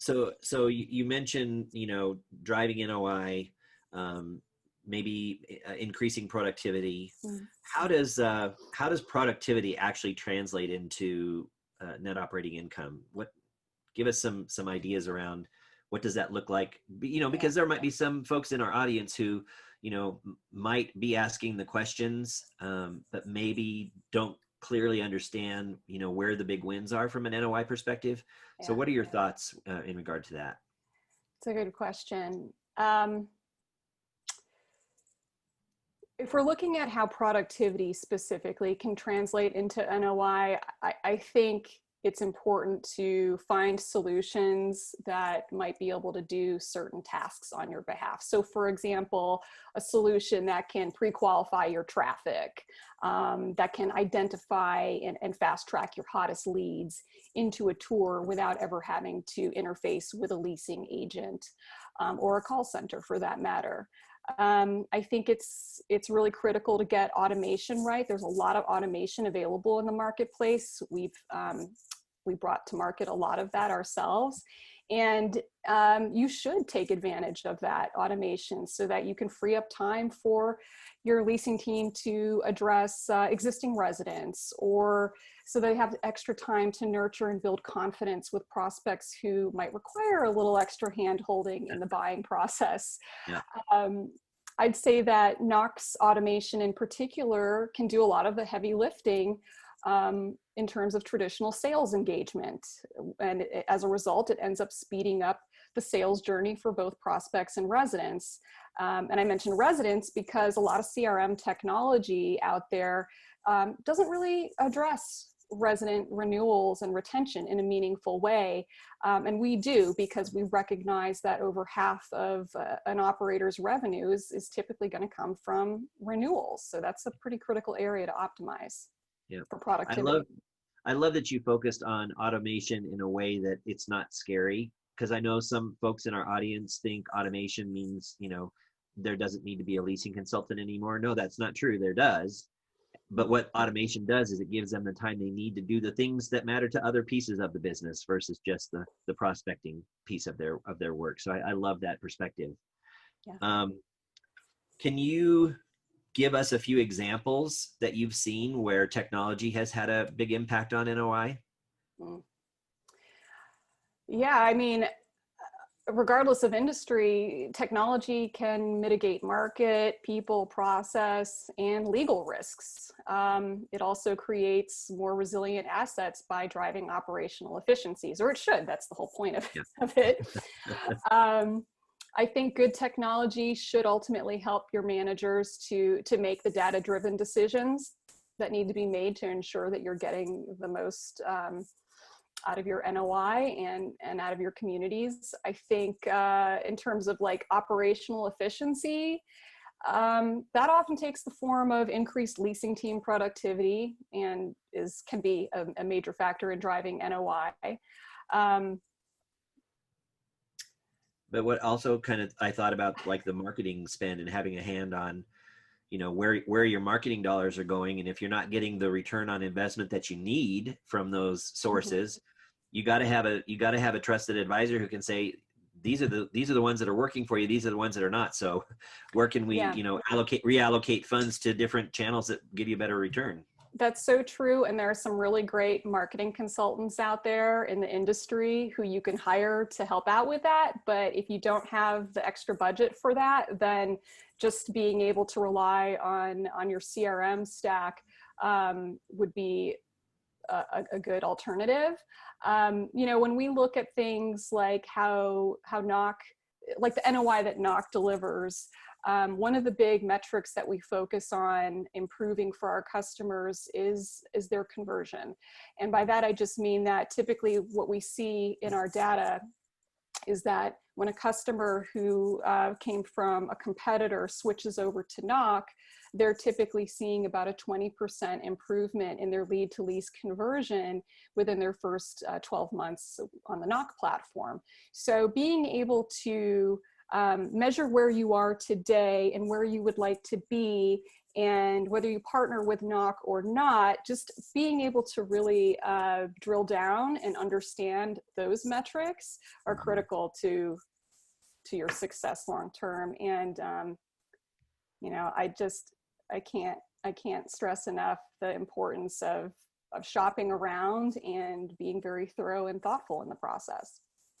So you mentioned, driving NOI, maybe increasing productivity. Mm. How does productivity actually translate into net operating income? Give us some ideas around what does that look like? Yeah. Because there might be some folks in our audience who, might be asking the questions, but maybe don't clearly understand, where the big wins are from an NOI perspective. So Yeah. what are your thoughts in regard to that? It's a good question. If we're looking at how productivity specifically can translate into NOI, I think it's important to find solutions that might be able to do certain tasks on your behalf. So for example, a solution that can pre-qualify your traffic, that can identify and fast track your hottest leads into a tour without ever having to interface with a leasing agent, or a call center for that matter. I think it's really critical to get automation right. There's a lot of automation available in the marketplace. We brought to market a lot of that ourselves, and you should take advantage of that automation so that you can free up time for your leasing team to address existing residents, or so they have extra time to nurture and build confidence with prospects who might require a little extra hand-holding in the buying process. Yeah. I'd say that Knox automation in particular can do a lot of the heavy lifting in terms of traditional sales engagement. And as a result, it ends up speeding up the sales journey for both prospects and residents. And I mentioned residents because a lot of CRM technology out there doesn't really address resident renewals and retention in a meaningful way. And we do, because we recognize that over half of an operator's revenue is typically going to come from renewals. So that's a pretty critical area to optimize. Yeah. For productivity. I love that you focused on automation in a way that it's not scary, because I know some folks in our audience think automation means, there doesn't need to be a leasing consultant anymore. No, that's not true. There does. But what automation does is it gives them the time they need to do the things that matter to other pieces of the business versus just the prospecting piece of their work. So I love that perspective. Yeah. Can you give us a few examples that you've seen where technology has had a big impact on NOI? Yeah, I mean, regardless of industry, technology can mitigate market, people, process, and legal risks. It also creates more resilient assets by driving operational efficiencies, or it should. That's the whole point of it. I think good technology should ultimately help your managers to make the data-driven decisions that need to be made to ensure that you're getting the most out of your NOI and out of your communities. I think in terms of like operational efficiency, that often takes the form of increased leasing team productivity and can be a major factor in driving NOI. But what also I thought about, like, the marketing spend and having a hand on, where your marketing dollars are going. And if you're not getting the return on investment that you need from those sources, you got to have a trusted advisor who can say, these are the ones that are working for you. These are the ones that are not. So where can we, reallocate funds to different channels that give you a better return? That's so true. And there are some really great marketing consultants out there in the industry who you can hire to help out with that. But if you don't have the extra budget for that, then just being able to rely on your CRM stack would be a good alternative. When we look at things like how NOC, like the NOI that NOC delivers, one of the big metrics that we focus on improving for our customers is their conversion. And by that, I just mean that typically what we see in our data is that when a customer who came from a competitor switches over to NOC, they're typically seeing about a 20% improvement in their lead to lease conversion within their first 12 months on the NOC platform. So being able to measure where you are today and where you would like to be, And whether you partner with NOC or not, just being able to really drill down and understand those metrics are critical to your success long term. And you know, I can't stress enough the importance of shopping around and being very thorough and thoughtful in the process.